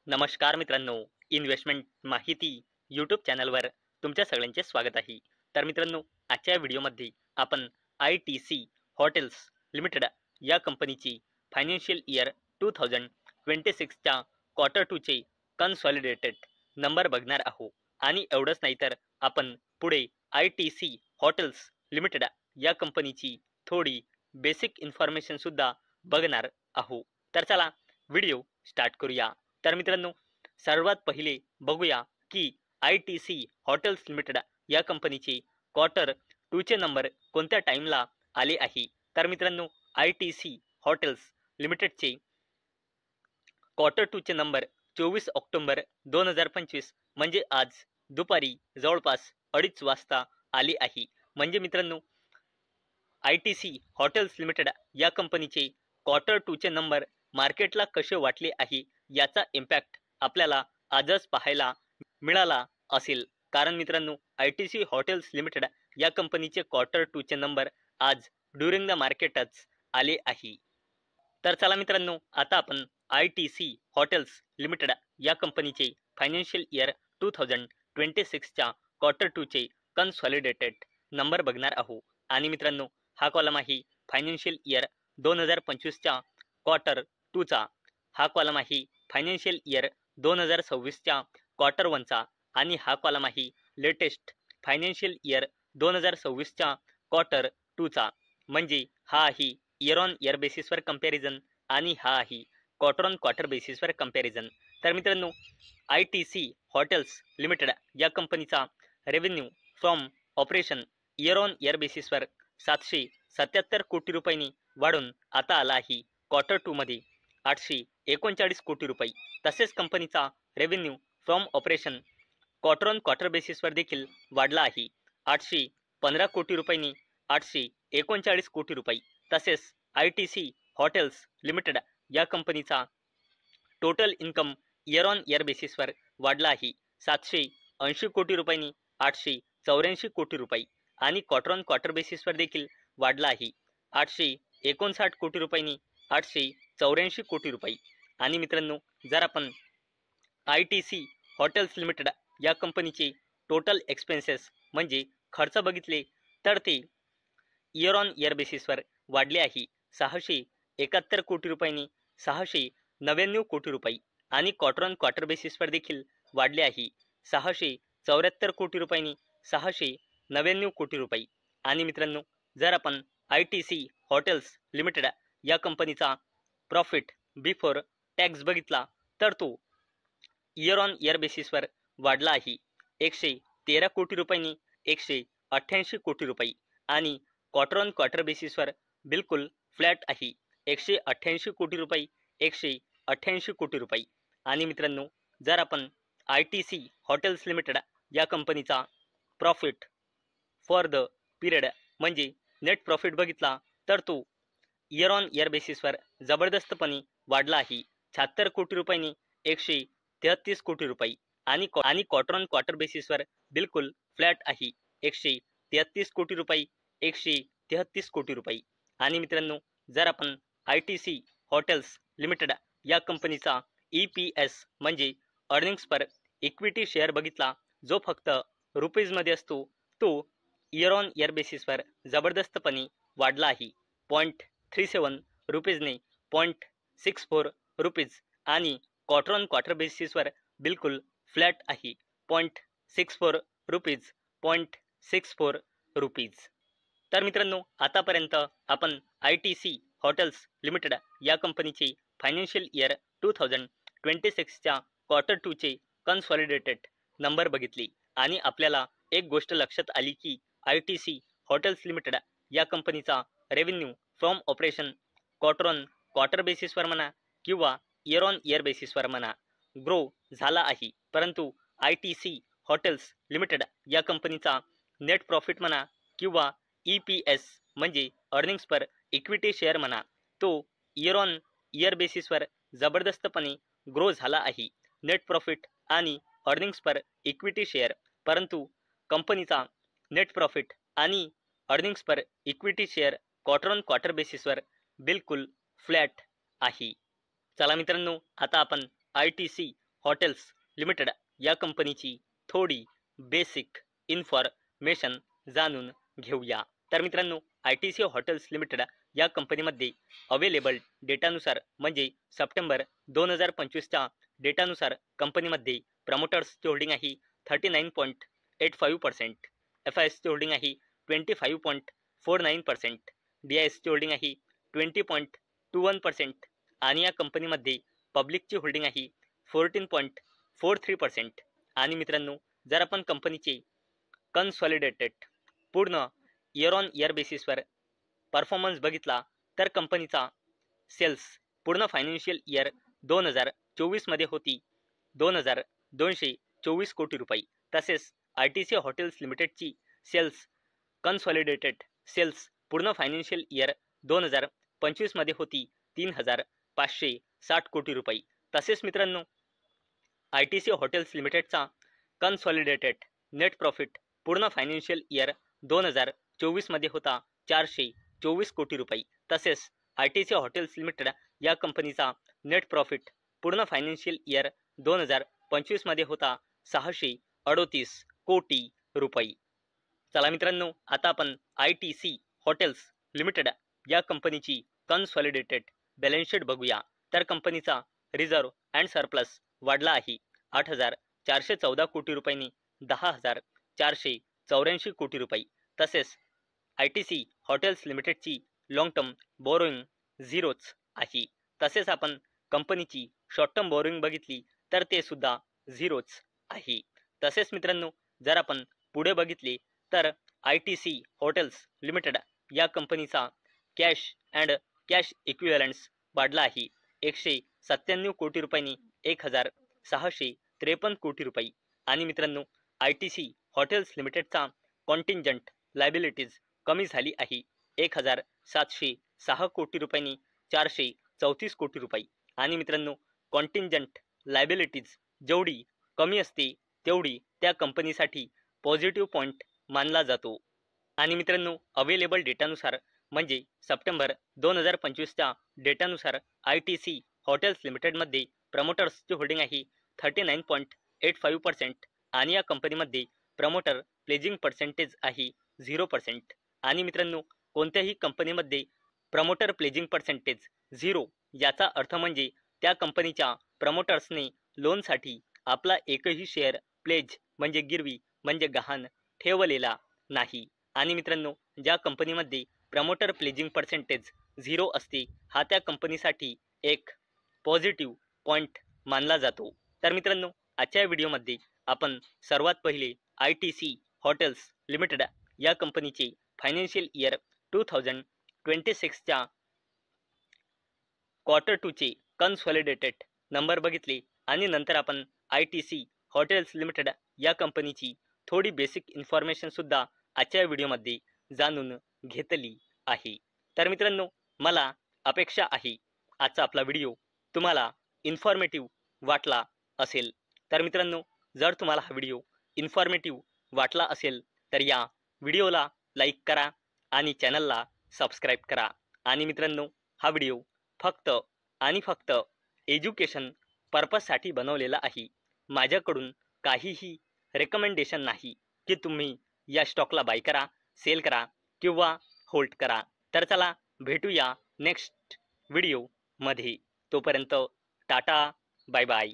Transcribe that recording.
नमस्कार मित्रांनो, इन्व्हेस्टमेंट माहिती यूट्यूब चॅनलवर तुमच्या सगळ्यांचे स्वागत आहे. तर मित्रांनो, आजच्या व्हिडिओमध्ये आपण ITC हॉटेल्स लिमिटेड या कंपनीची फायनान्शियल इयर 2026च्या क्वार्टर 2चे कन्सॉलिडेटेड नंबर बघणार आहोत. आणि एवढंच नाही तर आपण पुढे ITC हॉटेल्स लिमिटेड या कंपनीची थोडी बेसिक इन्फॉर्मेशन सुद्धा बघणार आहोत. तर चला व्हिडिओ स्टार्ट करूया. तर मित्रांनो, सर्वात पहिले बघूया की ITC हॉटेल्स लिमिटेड या कंपनीचे क्वार्टर 2चे नंबर कोणत्या टाइमला आले आहे. तर मित्रांनो, ITC हॉटेल्स लिमिटेडचे क्वार्टर 2चे नंबर 24 ऑक्टोबर 2025 म्हणजे आज दुपारी जवळपास 2:30 वाजता आले आहे. म्हणजे मित्रांनो, ITC हॉटेल्स लिमिटेड या कंपनीचे क्वार्टर 2चे नंबर मार्केटला कसे वाटले आहे याचा इम्पॅक्ट आपल्याला आजच पाहायला मिळाला असेल. कारण मित्रांनो, ITC हॉटेल्स लिमिटेड या कंपनीचे क्वार्टर 2चे नंबर आज ड्युरिंग द मार्केटच आले आहे. तर चला मित्रांनो, आता आपण ITC हॉटेल्स लिमिटेड या कंपनीचे फायनान्शियल इयर 2026च्या क्वार्टर 2चे कन्सॉलिडेटेड नंबर बघणार आहोत. आणि मित्रांनो, हा कॉलम आहे फायनान्शियल इयर 2025च्या क्वार्टर 2चा, हा कॉलम आहे फायनान्शियल इयर 2026च्या क्वार्टर 1चा आणि हा कॉलम आहे लेटेस्ट फायनान्शियल इयर 2026च्या क्वार्टर 2चा. म्हणजे हा आहे इयर ऑन इयर बेसिसवर कंपॅरिझन आणि हा आहे क्वार्टर ऑन क्वार्टर बेसिसवर कंपॅरिझन. तर मित्रांनो, ITC हॉटेल्स लिमिटेड या कंपनीचा revenue from operation year on year बेसिसवर 777 कोटी रुपयांनी वाढून आता आला आहे क्वार्टर 2 मध्ये 839 कोटी रुपये. तसेच कंपनीचा revenue from operation quarter on quarter बेसिसवर देखील वाढला आहे 815 कोटी रुपयांनी 839 कोटी रुपये. तसेच ITC हॉटेल्स लिमिटेड या कंपनीचा total income year on year बेसिसवर वाढला आहे 780 कोटी रुपयांनी 884 कोटी रुपये आणि क्वार्टर ऑन क्वार्टर बेसिसवर देखील वाढला आहे 859 कोटी रुपयांनी 884 कोटी रुपये. आणि मित्रांनो, जर आपण ITC हॉटेल्स लिमिटेड या कंपनीचे टोटल एक्सपेन्सेस म्हणजे खर्च बघितले तर ते इयर ऑन इयर बेसिसवर वाढले आहे 671 कोटी रुपयांनी 699 कोटी रुपये आणि क्वार्टर ऑन क्वार्टर बेसिसवर देखील वाढले आहे 674 कोटी रुपयांनी 699 कोटी रुपये. आणि मित्रांनो, जर आपण ITC हॉटेल्स लिमिटेड या कंपनीचा प्रॉफिट बिफोर टॅक्स बघितला तर तो इयर ऑन इयर बेसिसवर वाढला आहे 113 कोटी रुपयांनी 188 कोटी रुपये आणि क्वार्टर ऑन क्वार्टर बेसिसवर बिलकुल फ्लॅट आहे 188 कोटी रुपये 188 कोटी रुपये. आणि मित्रांनो, जर आपण ITC हॉटेल्स लिमिटेड या कंपनीचा प्रॉफिट फॉर द पिरियड म्हणजे नेट प्रॉफिट बघितला तर तो इयर ऑन इयर बेसिसवर जबरदस्तपणे वाढला आहे 76 कोटी रुपयांनी 133 कोटी रुपये आणि क्वार्टर ऑन क्वार्टर बेसिसवर बिलकुल फ्लॅट आहे 133 कोटी रुपये 133 कोटी रुपये. आणि मित्रांनो, जर आपण ITC हॉटेल्स लिमिटेड या कंपनीचा EPS म्हणजे अर्निंग्स पर इक्विटी शेअर बघितला जो फक्त रुपीजमध्ये असतो तो इयर ऑन इयर बेसिसवर जबरदस्तपणे वाढला आहे 0.37 रुपीजने 0.64 रुपीज आणि क्वार्टर ऑन क्वार्टर बेसिसवर बिलकुल फ्लॅट आहे 0.64 रुपीज 0.64 रुपीज. तर मित्रांनो, आतापर्यंत आपण ITC हॉटेल्स लिमिटेड या कंपनीचे फायनान्शियल इयर 2026च्या क्वार्टर 2चे कन्सॉलिडेटेड नंबर बघितले आणि आपल्याला एक गोष्ट लक्षात आली की ITC हॉटेल्स लिमिटेड या कंपनीचा revenue from operation quarter on quarter बेसिसवर म्हणा किंवा इयर ऑन इयर बेसिसवर म्हणा ग्रो झाला आहे. परंतु ITC हॉटेल्स लिमिटेड या कंपनीचा नेट प्रॉफिट म्हणा किंवा EPS म्हणजे अर्निंग्स पर इक्विटी शेअर म्हणा तो इयर ऑन इयर बेसिसवर जबरदस्तपणे ग्रो झाला आहे नेट प्रॉफिट आणि अर्निंग्स पर इक्विटी शेअर. परंतु कंपनीचा नेट प्रॉफिट आणि earnings per equity share quarter on quarter बेसिसवर बिलकुल फ्लॅट आहे. चला मित्रांनो, आता आपण ITC हॉटेल्स लिमिटेड या कंपनीची थोडी बेसिक इन्फॉर्मेशन जाणून घेऊया। तर मित्रांनो, ITC हॉटेल्स लिमिटेड या कंपनीमध्ये अवेलेबल डेटानुसार म्हणजे सप्टेंबर 2025च्या डेटानुसार कंपनीमध्ये प्रमोटर्सची होल्डिंग आहे 39.85%, FISची होल्डिंग आहे 25.49%, DISची होल्डिंग आहे 20.21% आणि या कंपनीमध्ये पब्लिकची होल्डिंग आहे 14.43%। आणि मित्रांनो, जर आपण कंपनीचे कन्सॉलिडेटेड पूर्ण इयर ऑन इयर बेसिसवर परफॉर्मन्स बघितला तर कंपनीचा सेल्स पूर्ण फायनान्शियल इयर 2024 मध्ये होती 2,224 कोटी रुपये। तसेच ITC हॉटेल्स लिमिटेडची सेल्स कन्सॉलिडेटेड सेल्स पूर्ण फायनान्शियल इयर 2025 मध्ये होती 3,560 कोटी रुपये। तसेच मित्रांनो, ITC हॉटेल्स लिमिटेडचा कन्सॉलिडेटेड नेट प्रॉफिट पूर्ण फायनान्शियल इयर 2024 मध्ये होता 424 कोटी रुपये। तसेच ITC हॉटेल्स लिमिटेड या कंपनीचा नेट प्रॉफिट पूर्ण फायनान्शियल इयर 2025 मध्ये होता 638 कोटी रुपये। चला मित्रांनो, आता आपण ITC हॉटेल्स लिमिटेड या कंपनीची कन्सॉलिडेटेड बॅलन्स शीट बघूया। तर कंपनीचा रिझर्व अँड सरप्लस वाढला आहे 8,414 कोटी रुपयांनी 10,484 कोटी रुपये। तसेच ITC हॉटेल्स लिमिटेडची लॉंग टर्म बोरोइंग झिरोच आहे। तसेच आपण कंपनीची शॉर्ट टर्म बोरोइंग बघितली तर ते सुद्धा झिरोच आहे। तसेच मित्रांनो, जर आपण पुढे बघितले तर ITC हॉटेल्स लिमिटेड या कंपनीचा कॅश अँड कॅश इक्विव्हॅलंट्स वाढला आहे 197 कोटी रुपयांनी 1,653 कोटी रुपये। आणि मित्रांनो, ITC हॉटेल्स लिमिटेडचा कॉन्टिंजंट लायबिलिटीज कमी झाली आहे 1,706 कोटी रुपयांनी 434 कोटी रुपये। आणि मित्रांनो, कॉन्टिंजंट लायबिलिटीज जेवढी कमी असते तेवढी त्या कंपनीसाठी पॉझिटिव्ह पॉईंट मानला जातो। आणि मित्रांनो, अवेलेबल डेटानुसार म्हणजे सप्टेंबर 2025च्या डेटानुसार ITC हॉटेल्स लिमिटेडमध्ये प्रमोटर्सची होल्डिंग आहे 39.85% आणि या कंपनीमध्ये प्रमोटर प्लेजिंग पर्सेंटेज आहे 0%। आणि मित्रांनो, कोणत्याही कंपनीमध्ये प्रमोटर प्लेजिंग पर्सेंटेज 0 याचा अर्थ म्हणजे त्या कंपनीच्या प्रमोटर्सने लोनसाठी आपला एकही शेअर प्लेज म्हणजे गिरवी म्हणजे गहाण ठेवलेला नाही। आणि मित्रांनो, ज्या कंपनीमध्ये प्रमोटर प्लेजिंग पर्सेंटेज 0 असते हा त्या कंपनीसाठी एक पॉझिटिव्ह पॉईंट मानला जातो। तर मित्रांनो, आजच्या व्हिडिओमध्ये आपण सर्वात पहिले ITC हॉटेल्स लिमिटेड या कंपनीचे फायनान्शियल इयर 2026च्या क्वार्टर 2चे कन्सॉलिडेटेड नंबर बघितले आणि नंतर आपण ITC हॉटेल्स लिमिटेड या कंपनीची थोडी बेसिक इन्फॉर्मेशन सुद्धा आजच्या व्हिडिओमध्ये जाणून घेतली आहे। तर मित्रांनो, मला अपेक्षा आहे आजचा आपला व्हिडिओ तुम्हाला इन्फॉर्मेटिव्ह वाटला असेल। तर मित्रांनो, जर तुम्हाला हा व्हिडिओ इन्फॉर्मेटिव्ह वाटला असेल तर या व्हिडिओला लाईक करा आणि चॅनलला सबस्क्राईब करा। आणि मित्रांनो, हा व्हिडिओ फक्त आणि फक्त एज्युकेशन पर्पजसाठी बनवलेला आहे। माझ्याकडून काहीही रेकमेंडेशन नाही की तुम्ही या स्टॉकला बाय करा, सेल करा किंवा होल्ड करा। तर चला भेटूया नेक्स्ट व्हिडिओमध्ये। तोपर्यंत टाटा, बाय बाय।